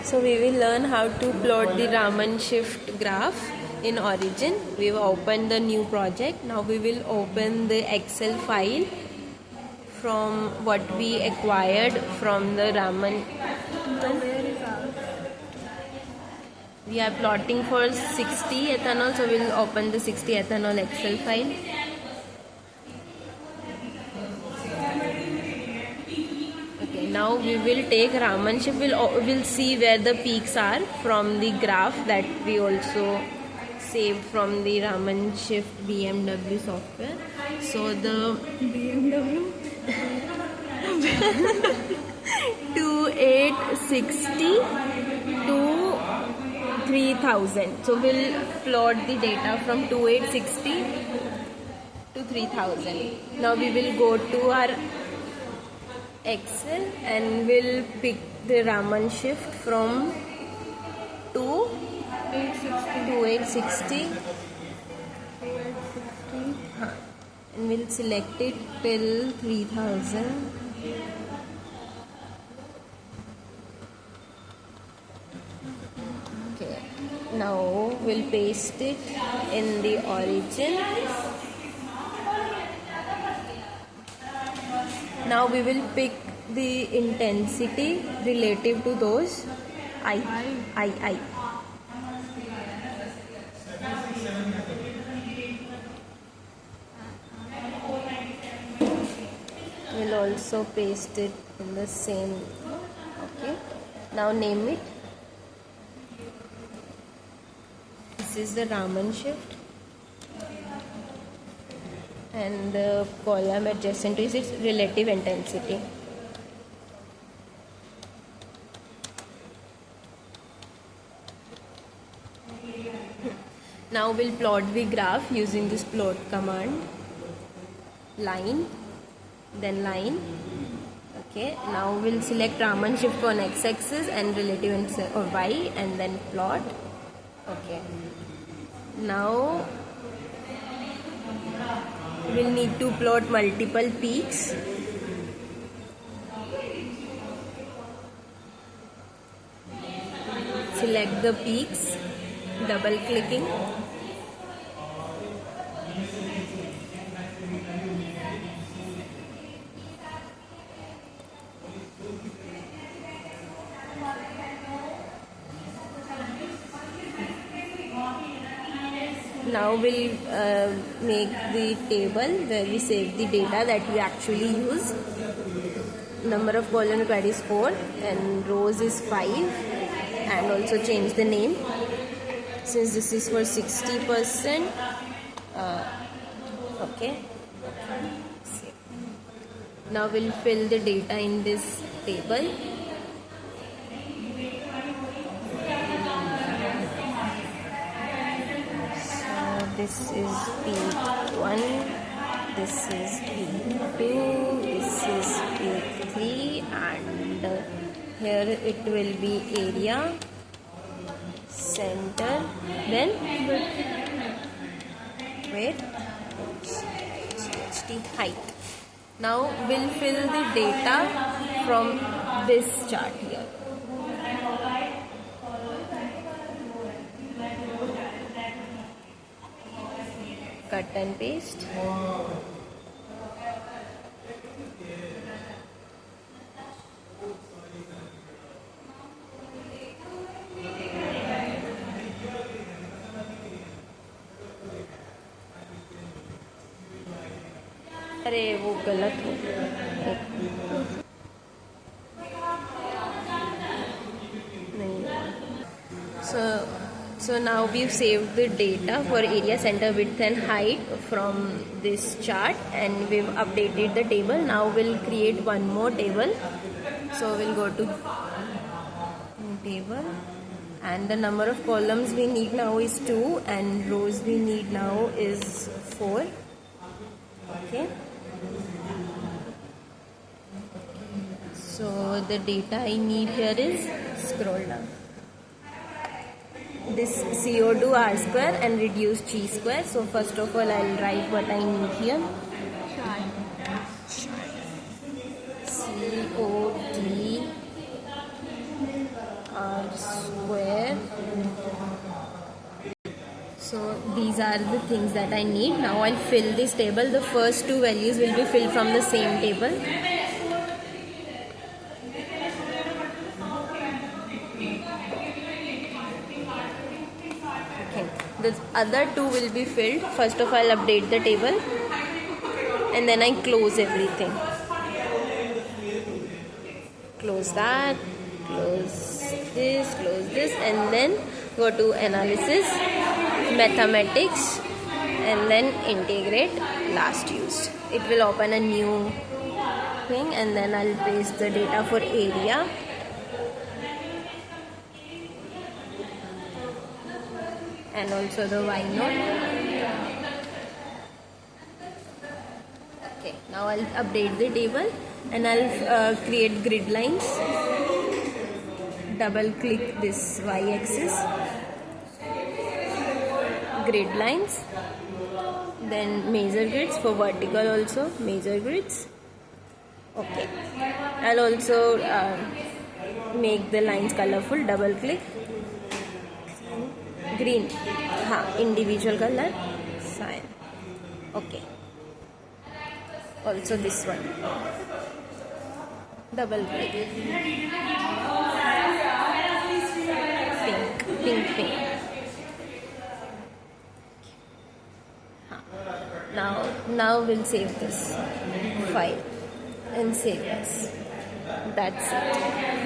So we will learn how to plot the Raman shift graph in Origin. We've opened the new project. Now we will open the Excel file from what we acquired from the Raman. We are plotting for 60 ethanol, so we'll open the 60 ethanol Excel file. Okay, now we will take Raman shift. We'll see where the peaks are from the graph that we also saved from the Raman shift BMW software. So the BMW 2860 to 3000. So we'll plot the data from 2860 to 3000. Now we will go to our Excel and we'll pick the Raman shift from 2860 and we'll select it till 3000. Okay, now we'll paste it in the Origin. Now we will pick the intensity relative to those I. We'll also paste it in the same. Okay, now name it. This is the Raman shift. And the column adjacent to its relative intensity. Now we'll plot the graph using this plot command. Line, then line. Okay, now we'll select Raman shift on x-axis and relative or y and then plot. Okay, now we'll need to plot multiple peaks. Select the peaks, double clicking. Now we'll make the table where we save the data that we actually use. Number of columns required is 4 and rows is 5, and also change the name since this is for 60%. Okay. Now we'll fill the data in this table. This is peak 1, this is peak 2, this is peak 3, and here it will be area, center, then wait, height. Now we'll fill the data from this chart here. Cut and paste. अरे वो गलत हो गया. So now we've saved the data for area, center, width and height from this chart, and we've updated the table. Now we'll create one more table. So we'll go to table, and the number of columns we need now is 2 and rows we need now is 4. Okay. So the data I need here is, scroll down, this CO2 R square and reduce chi square. So first of all I'll write what I need here. CO2 R square. So these are the things that I need. Now I'll fill this table. The first two values will be filled from the same table. Okay. The other two will be filled. First of all, I'll update the table and then I close everything. Close that, close this, and then go to analysis, mathematics, and then integrate last used. It will open a new thing, and then I'll paste the data for area. And also the Y node. Okay, now I'll update the table and I'll create grid lines. Double click this Y axis, grid lines, then measure grids for vertical also, measure grids. Okay, I'll also make the lines colorful. Double click, green, individual color, cyan. Okay, also this one, double click, pink. Now we'll save this file and save as. That's it.